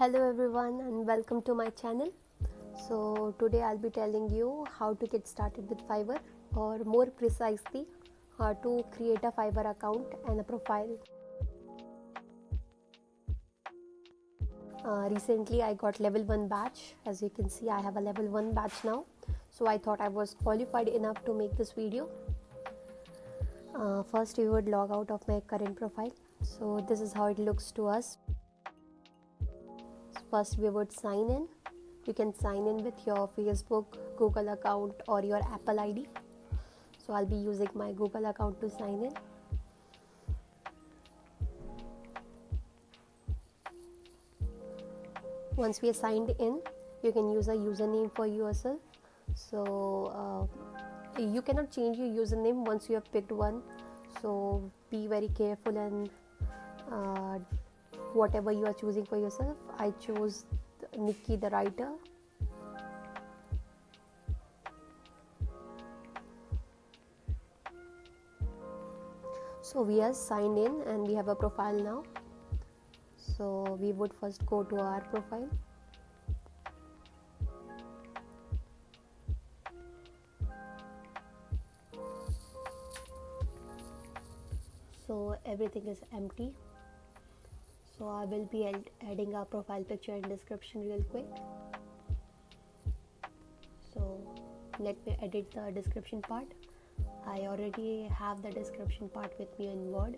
Hello everyone and welcome to my channel. So today I'll be telling you how to get started with Fiverr, or more precisely how to create a Fiverr account and a profile. Recently I got level 1 badge. As you can see, I have a level 1 badge now. So I thought I was qualified enough to make this video. First we would log out of my current profile. So this is how it looks to us. First we would sign in. You can sign in with your Facebook, Google account or your Apple ID. So I'll be using my Google account to sign in. Once we are signed in, you can use a username for yourself. So you cannot change your username once you have picked one. So be very careful and whatever you are choosing for yourself. I chose Nikki the writer. So we are signed in and we have a profile now. So we would first go to our profile. So everything is empty. So I will be adding a profile picture and description real quick. So let me edit the description part. I already have the description part with me in Word.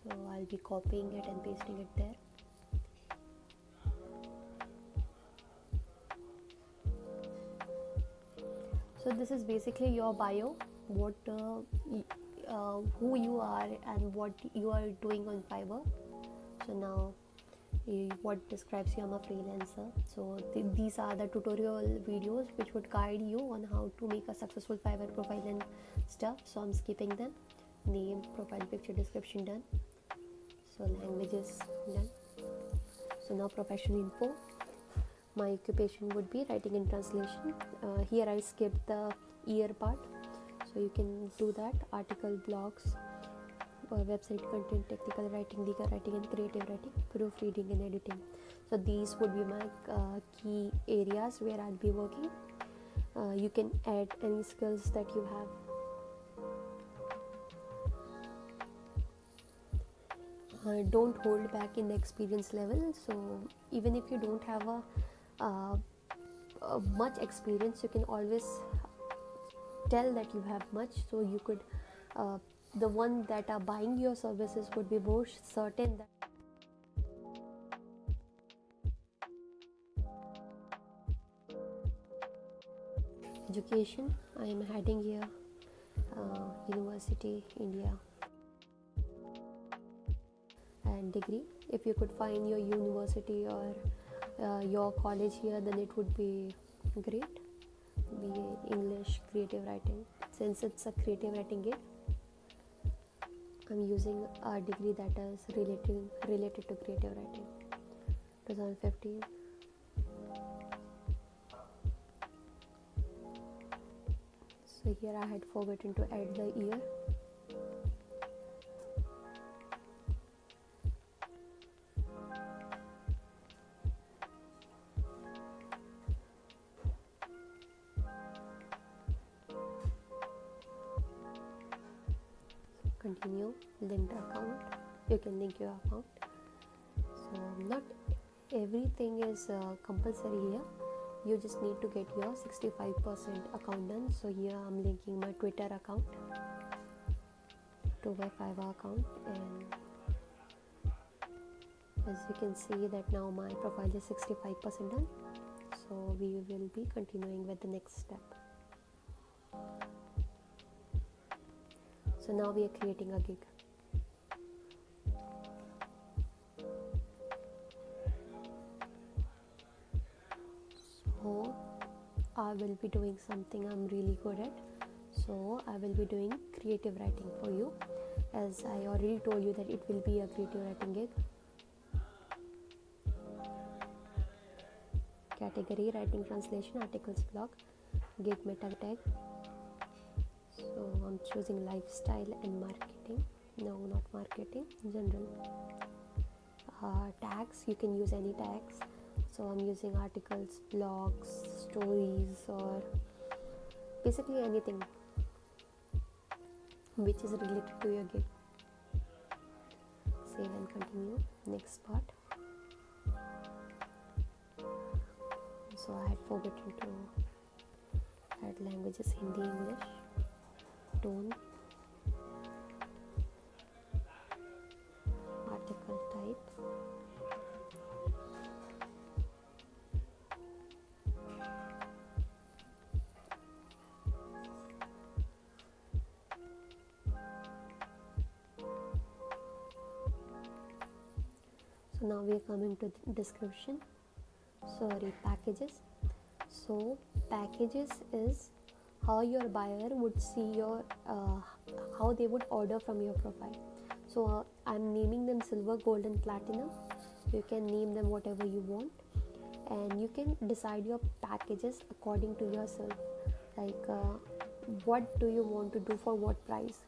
So I'll be copying it and pasting it there. So this is basically your bio, who you are and what you are doing on Fiverr. So now what describes you? I'm a freelancer. So these are the tutorial videos which would guide you on how to make a successful Fiverr profile and stuff. So I'm skipping them. Name, profile picture, description done. So languages done. So now professional info. My occupation would be writing and translation. Here I skipped the year part, so you can do that. Article, blogs, website content, technical writing, legal writing and creative writing, proofreading and editing. So these would be my key areas where I'll be working. You can add any skills that you have. Don't hold back in the experience level. So even if you don't have much experience, you can always tell that you have much. So you could the one that are buying your services would be more certain that education. I am heading here University India and degree. If you could find your university or your college here, then it would be great. BA English creative writing. Since it's a creative writing gig, I'm using a degree that is related to creative writing. 2015. So here I had forgotten to add the year. Continue, linked account. You can link your account. So not everything is compulsory here. You just need to get your 65% account done. So here I'm linking my Twitter account to my Fiverr account, and as you can see that now my profile is 65% done. So we will be continuing with the next step. So now we are creating a gig. So I will be doing something I'm really good at. So I will be doing creative writing for you. As I already told you that it will be a creative writing gig. Category, writing, translation, articles, blog, gig meta tag. So I'm choosing lifestyle and marketing. No, not marketing, general. tags. You can use any tags. So I'm using articles, blogs, stories, or basically anything which is related to your gig. Save and continue. Next part. So I had forgotten to add languages: Hindi, English, tone, article type. So now we are coming to the description. Sorry, packages. So packages is how your buyer would see your how they would order from your profile. So I'm naming them silver, gold, and platinum. You can name them whatever you want, and you can decide your packages according to yourself. Like what do you want to do for what price?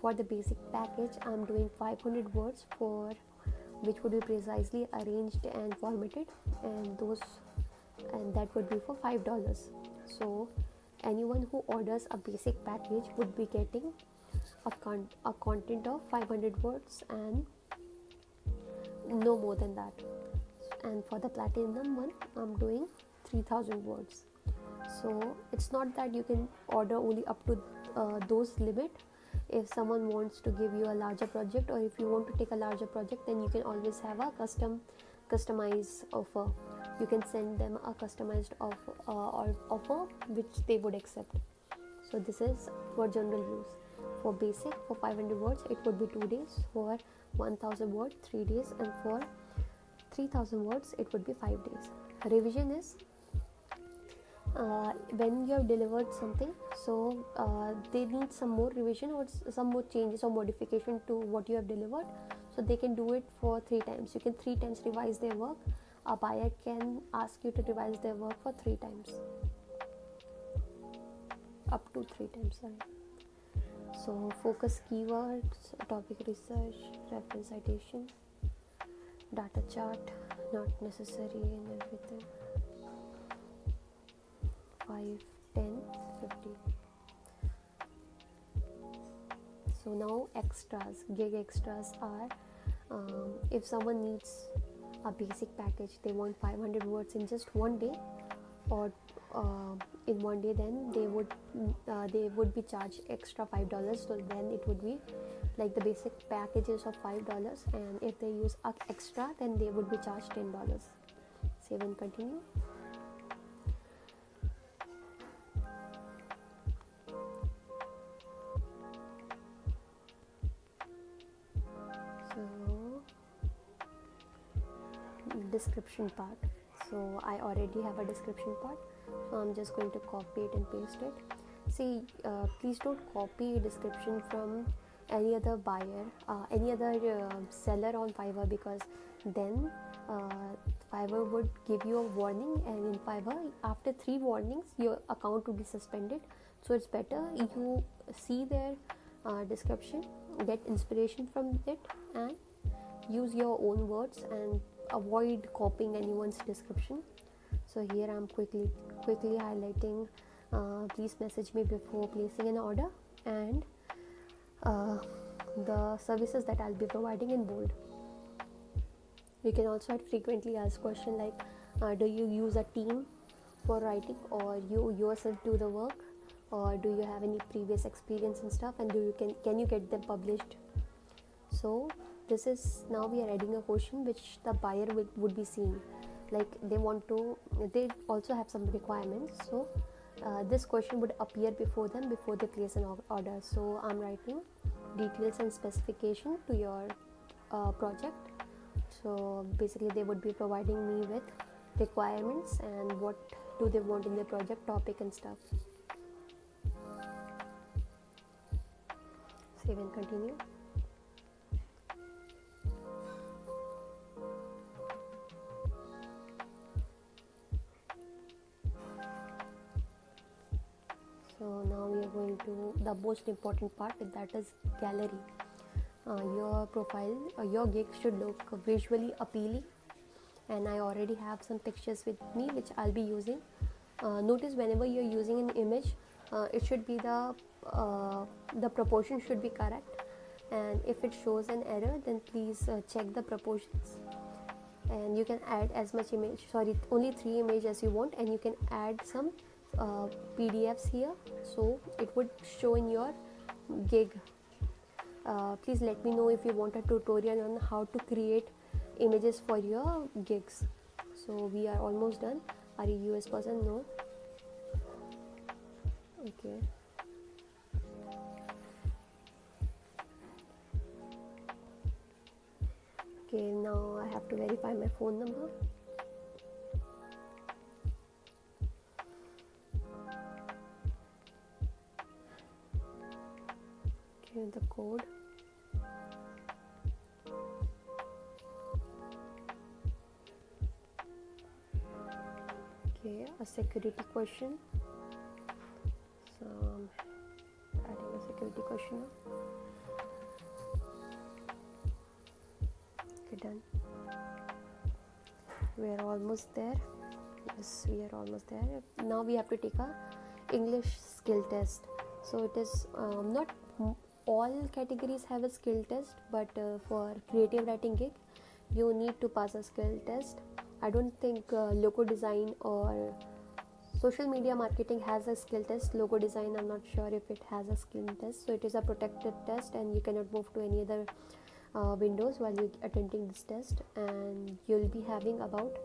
For the basic package, I'm doing 500 words for which would be precisely arranged and formatted, and that would be for $5. So anyone who orders a basic package would be getting a content of 500 words and no more than that. And for the platinum one, I'm doing 3000 words. So it's not that you can order only up to those limit. If someone wants to give you a larger project, or if you want to take a larger project, then you can always have a customized offer. You can send them a customized offer which they would accept. So this is for general use. For basic, for 500 words, it would be 2 days. For 1000 words, 3 days, and for 3000 words, it would be 5 days. Revision is when you have delivered something, so they need some more revision or some more changes or modification to what you have delivered, so they can do it for 3 times. You can 3 times revise their work. A buyer can ask you to revise their work for 3 times, up to 3 times, sorry. So focus keywords, topic research, reference citation, data chart, not necessary, and everything. 5, 10, 50. So now extras, gig extras are if someone needs a basic package, they want 500 words in just one day, or in one day, then they would be charged extra $5. So then it would be like the basic packages of $5, and if they use extra, then they would be charged $10. Save and continue. Description part. So I already have a description part, so I'm just going to copy it and paste it. See, please don't copy description from any other buyer, any other seller on Fiverr, because then Fiverr would give you a warning, and in Fiverr, after 3 warnings, your account would be suspended. So it's better you see their description, get inspiration from it, and use your own words and avoid copying anyone's description. So here I'm quickly highlighting please message me before placing an order, and the services that I'll be providing in bold. You can also add frequently asked question like do you use a team for writing, or you yourself do the work, or do you have any previous experience and stuff, and can you get them published. So this is, now we are adding a question which the buyer would be seeing, like they also have some requirements. So this question would appear before them before they place an order. So I'm writing details and specification to your project. So basically they would be providing me with requirements and what do they want in their project, topic and stuff. Save and continue. So now we are going to the most important part, that is gallery. your profile, your gig should look visually appealing, and I already have some pictures with me which I'll be using. Notice whenever you're using an image, it should be the proportion should be correct, and if it shows an error, then please check the proportions. And you can add as much image, only 3 images as you want, and you can add some PDFs here, so it would show in your gig. Please let me know if you want a tutorial on how to create images for your gigs. So we are almost done. Are you a US person? No. Okay. Okay, now I have to verify my phone number. Okay, the code. Okay, a security question. So I'm adding a security question now. Okay, done. We are almost there. Yes, we are almost there. Now we have to take a English skill test. So it is not all categories have a skill test, but for creative writing gig, you need to pass a skill test. I don't think logo design or social media marketing has a skill test. Logo design, I'm not sure if it has a skill test. So it is a protected test, and you cannot move to any other windows while you're attempting this test. And you'll be having about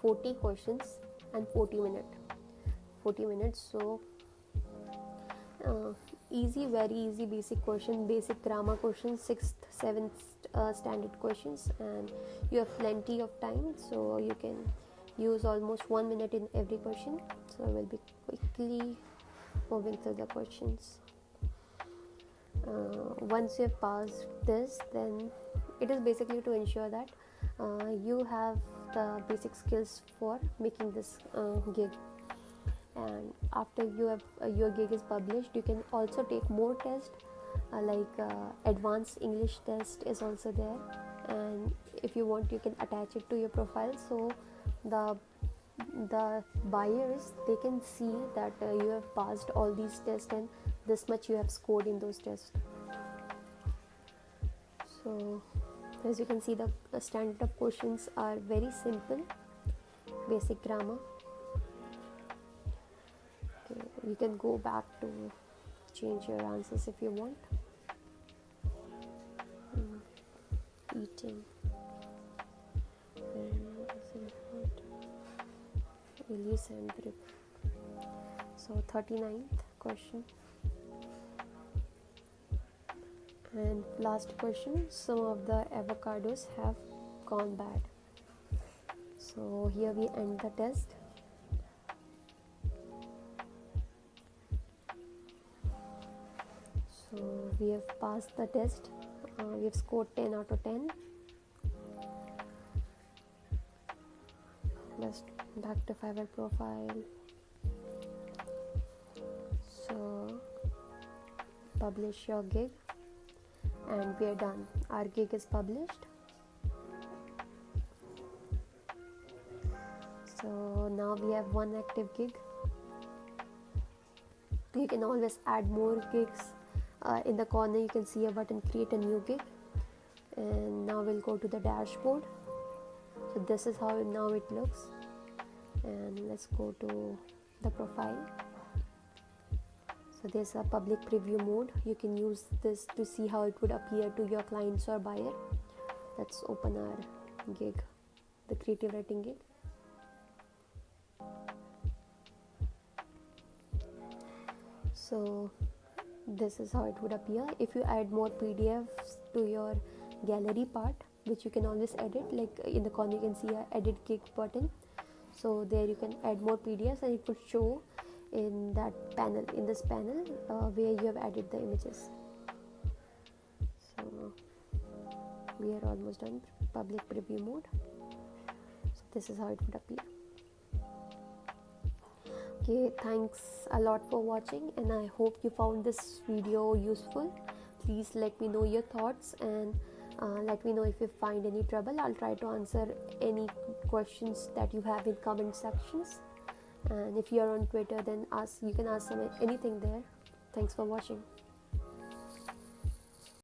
40 questions and 40 minutes. So easy, very easy basic question, basic grammar questions, 6th 7th standard questions, and you have plenty of time, so you can use almost 1 minute in every question. So I will be quickly moving through the questions. Once you have passed this, then it is basically to ensure that you have the basic skills for making this gig. And after you have your gig is published, you can also take more tests, like advanced English test is also there, and if you want, you can attach it to your profile, so the buyers, they can see that you have passed all these tests and this much you have scored in those tests. So as you can see, the standard of questions are very simple, basic grammar. Okay, you can go back to change your answers if you want. Eating. Release and grip. So 39th question. And last question, some of the avocados have gone bad. So here we end the test. So we have passed the test. We have scored 10 out of 10. Let's back to Fiverr profile. So publish your gig, and we are done. Our gig is published. So now we have one active gig. You can always add more gigs. In the corner you can see a button, create a new gig, and now we'll go to the dashboard. So this is how now it looks, and let's go to the profile. So there's a public preview mode. You can use this to see how it would appear to your clients or buyer. Let's open our gig, the creative writing gig. So this is how it would appear. If you add more PDFs to your gallery part, which you can always edit, like in the corner you can see a edit gig button. So there you can add more PDFs, and it would show in that panel, in this panel where you have added the images. So we are almost done. Public preview mode. So this is how it would appear. Okay, thanks a lot for watching, and I hope you found this video useful. please let me know your thoughts, and let me know if you find any trouble. I'll try to answer any questions that you have in comment sections. And if you are on Twitter, then you can ask anything there. Thanks for watching.